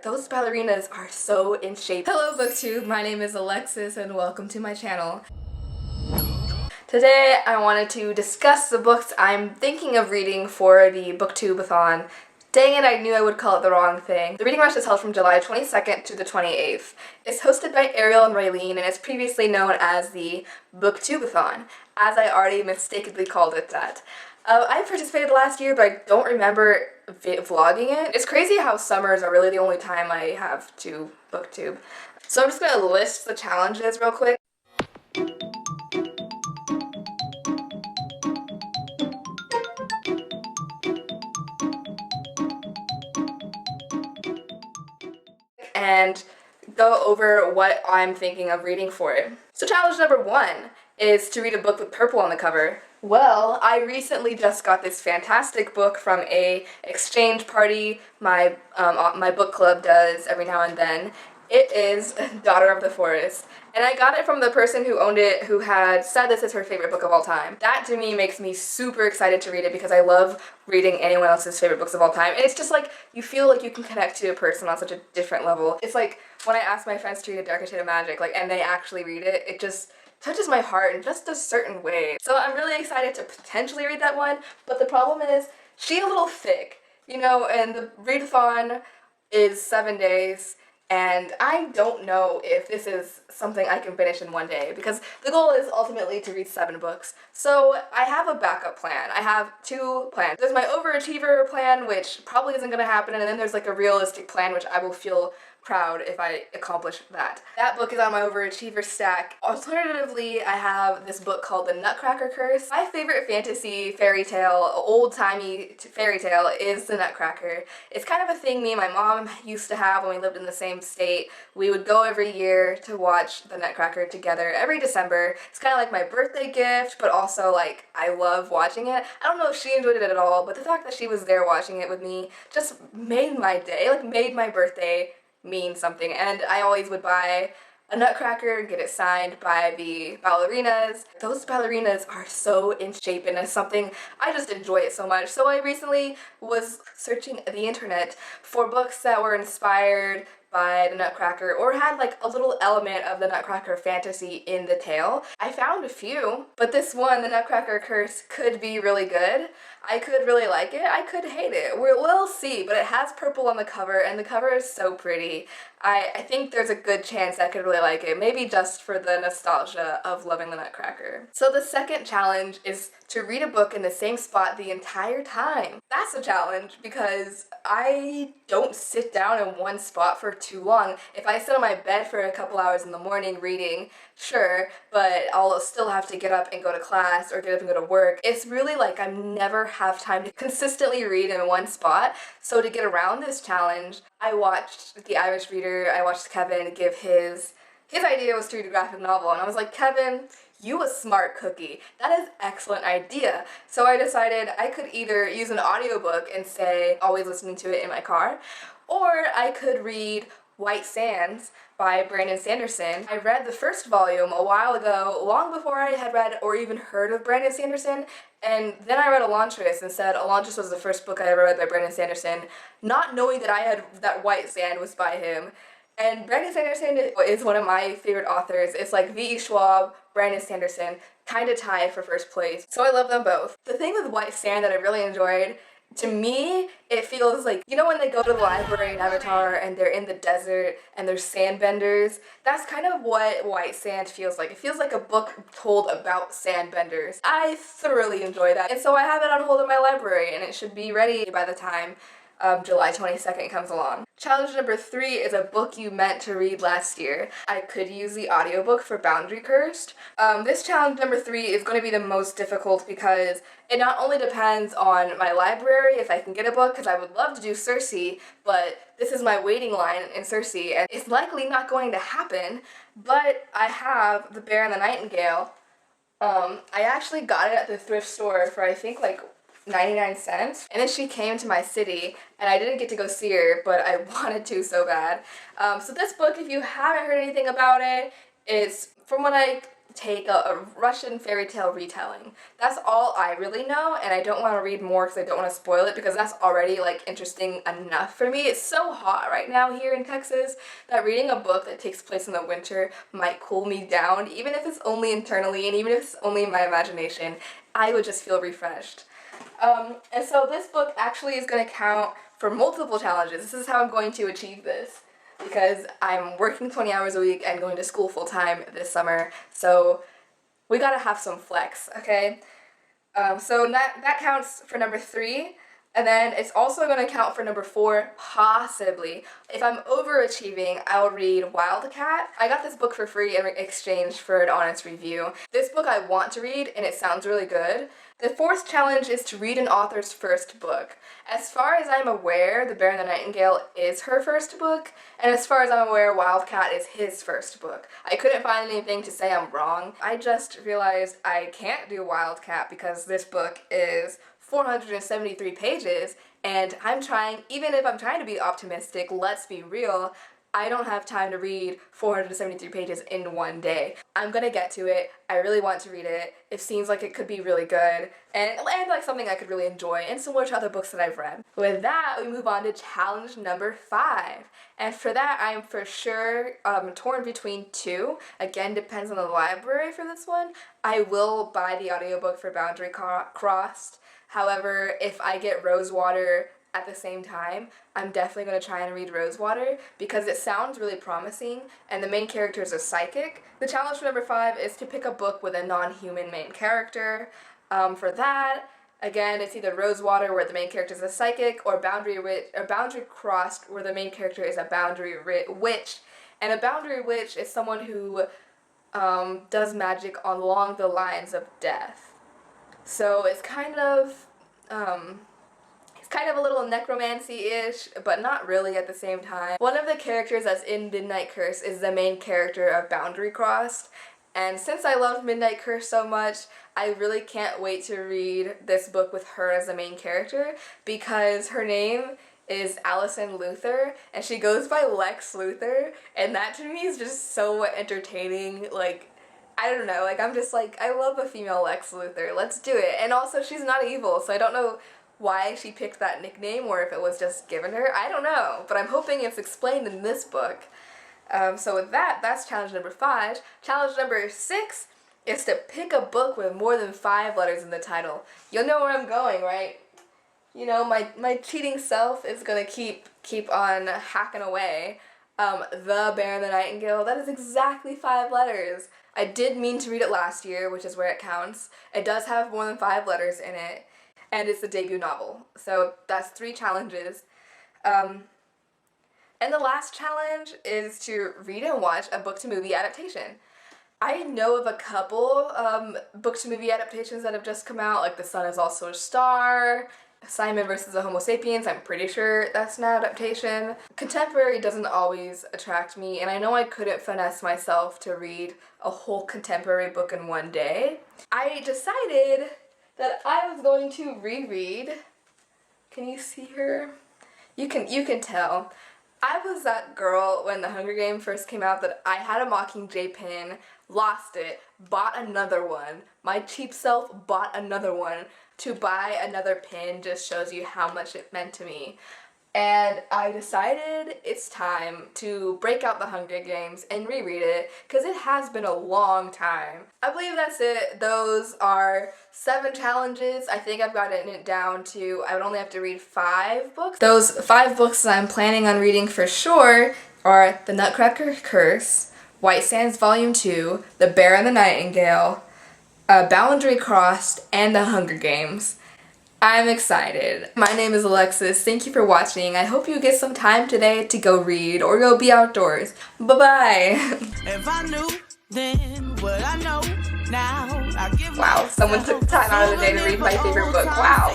Those ballerinas are so in shape. Hello BookTube, my name is Alexis and welcome to my channel. Today I wanted to discuss the books I'm thinking of reading for the BookTube-a-thon. Dang it, I knew I would call it the wrong thing. The Reading Rush is held from July 22nd to the 28th. It's hosted by Ariel and Raylene and is previously known as the BookTube-a-thon, as I already mistakenly called it that. I participated last year, but I don't remember vlogging it. It's crazy how summers are really the only time I have to booktube. So I'm just going to list the challenges real quick. And go over what I'm thinking of reading for it. So challenge number 1 is to read a book with purple on the cover. Well, I recently just got this fantastic book from a exchange party my book club does every now and then. It is Daughter of the Forest, and I got it from the person who owned it who had said this is her favorite book of all time. That to me makes me super excited to read it because I love reading anyone else's favorite books of all time. And it's just like, you feel like you can connect to a person on such a different level. It's like when I ask my friends to read A Darker Shade of Magic, and they actually read it, it just touches my heart in just a certain way. So I'm really excited to potentially read that one, but the problem is, she's a little thick, and the readathon is 7 days, and I don't know if this is something I can finish in one day, because the goal is ultimately to read 7 books. So I have a backup plan. I have 2 plans. There's my overachiever plan, which probably isn't going to happen, and then there's like a realistic plan, which I will feel proud if I accomplish that. That book is on my overachiever stack. Alternatively, I have this book called The Nutcracker Curse. My favorite fantasy fairy tale, old-timey fairy tale, is The Nutcracker. It's kind of a thing me and my mom used to have when we lived in the same state. We would go every year to watch The Nutcracker together every December. It's kind of like my birthday gift, but also I love watching it. I don't know if she enjoyed it at all, but the fact that she was there watching it with me just made my day, made my birthday mean something. And I always would buy a Nutcracker and get it signed by the ballerinas. Those ballerinas are so in shape, and it's something I just enjoy it so much. So I recently was searching the internet for books that were inspired by the Nutcracker or had a little element of the Nutcracker fantasy in the tale. I found a few, but this one, The Nutcracker Curse, could be really good. I could really like it, I could hate it. We'll see, but it has purple on the cover, and the cover is so pretty. I think there's a good chance I could really like it, maybe just for the nostalgia of loving the Nutcracker. So the second challenge is to read a book in the same spot the entire time. That's a challenge because I don't sit down in one spot for too long. If I sit on my bed for a couple hours in the morning reading, sure, but I'll still have to get up and go to class or get up and go to work. It's really I never have time to consistently read in one spot. So to get around this challenge, I watched The Irish Reader. I watched Kevin give his idea was to read a graphic novel, and I was like, Kevin, you a smart cookie. That is an excellent idea. So I decided I could either use an audiobook and say, always listening to it in my car, or I could read White Sands by Brandon Sanderson. I read the first volume a while ago, long before I had read or even heard of Brandon Sanderson, and then I read Elantris and said Elantris was the first book I ever read by Brandon Sanderson, not knowing that White Sand was by him. And Brandon Sanderson is one of my favorite authors. It's V.E. Schwab, Brandon Sanderson, kind of tied for first place. So I love them both. The thing with White Sand that I really enjoyed, to me, it feels when they go to the library in Avatar and they're in the desert and there's sandbenders, that's kind of what White Sand feels like. It feels like a book told about sandbenders. I thoroughly enjoy that. And so I have it on hold in my library, and it should be ready by the time July 22nd comes along. Challenge number 3 is a book you meant to read last year. I could use the audiobook for Boundary Cursed. This challenge number 3 is going to be the most difficult because it not only depends on my library, if I can get a book, because I would love to do Circe, but this is my waiting line in Circe, and it's likely not going to happen, but I have The Bear and the Nightingale. I actually got it at the thrift store for I think 99 cents, and then she came to my city and I didn't get to go see her, but I wanted to so bad. So this book, if you haven't heard anything about it, is from what I take a Russian fairy tale retelling. That's all I really know, and I don't want to read more because I don't want to spoil it, because that's already like interesting enough for me. It's so hot right now here in Texas that reading a book that takes place in the winter might cool me down, even if it's only internally and even if it's only in my imagination. I would just feel refreshed. And so this book actually is going to count for multiple challenges. This is how I'm going to achieve this, because I'm working 20 hours a week and going to school full time this summer, so we gotta have some flex, okay? So that counts for number 3, and then it's also gonna count for number 4, possibly. If I'm overachieving, I'll read Wildcat. I got this book for free in exchange for an honest review. This book I want to read, and it sounds really good. The 4th challenge is to read an author's first book. As far as I'm aware, The Bear and the Nightingale is her first book, and as far as I'm aware, Wildcat is his first book. I couldn't find anything to say I'm wrong. I just realized I can't do Wildcat because this book is 473 pages, and even if I'm trying to be optimistic, let's be real, I don't have time to read 473 pages in one day. I'm gonna get to it. I really want to read it. It seems like it could be really good and like something I could really enjoy, and similar to other books that I've read. With that, we move on to challenge number 5. And for that, I'm for sure torn between 2. Again, depends on the library for this one. I will buy the audiobook for Boundary Crossed. However, if I get Rosewater at the same time, I'm definitely going to try and read Rosewater because it sounds really promising and the main character is a psychic. The challenge for number 5 is to pick a book with a non-human main character. For that, again, it's either Rosewater where the main character is a psychic, or Boundary Crossed where the main character is a boundary witch. And a boundary witch is someone who does magic along the lines of death. So it's kind of a little necromancy-ish, but not really at the same time. One of the characters that's in Midnight Curse is the main character of Boundary Crossed, and since I love Midnight Curse so much, I really can't wait to read this book with her as the main character, because her name is Alison Luthor, and she goes by Lex Luthor, and that to me is just so entertaining. Like, I don't know, like, I'm just like, I love a female Lex Luthor, let's do it. And also, she's not evil, so I don't know why she picked that nickname, or if it was just given her. I don't know, but I'm hoping it's explained in this book. So with that, that's challenge number 5. Challenge number 6 is to pick a book with more than 5 letters in the title. You'll know where I'm going, right? You know, my cheating self is gonna keep on hacking away. The Bear and the Nightingale, that is exactly 5 letters. I did mean to read it last year, which is where it counts. It does have more than 5 letters in it, and it's a debut novel. So that's 3 challenges. And the last challenge is to read and watch a book-to-movie adaptation. I know of a couple book-to-movie adaptations that have just come out, like The Sun Is Also a Star, Simon vs. the Homo Sapiens. I'm pretty sure that's an adaptation. Contemporary doesn't always attract me, and I know I couldn't finesse myself to read a whole contemporary book in one day. I decided that I was going to reread. Can you see her? You can tell. I was that girl when The Hunger Games first came out that I had a Mockingjay pin, lost it, bought another one. My cheap self bought another one. To buy another pin just shows you how much it meant to me. And I decided it's time to break out The Hunger Games and reread it, because it has been a long time. I believe that's it. Those are 7 challenges. I think I've gotten it down to, I would only have to read 5 books. Those 5 books that I'm planning on reading for sure are The Nutcracker Curse, White Sands Volume 2, The Bear and the Nightingale, Boundary Crossed, and The Hunger Games. I'm excited. My name is Alexis. Thank you for watching. I hope you get some time today to go read or go be outdoors. Bye-bye. If I knew then what I know now, I give wow, someone took time out of the day to read my favorite book. Wow.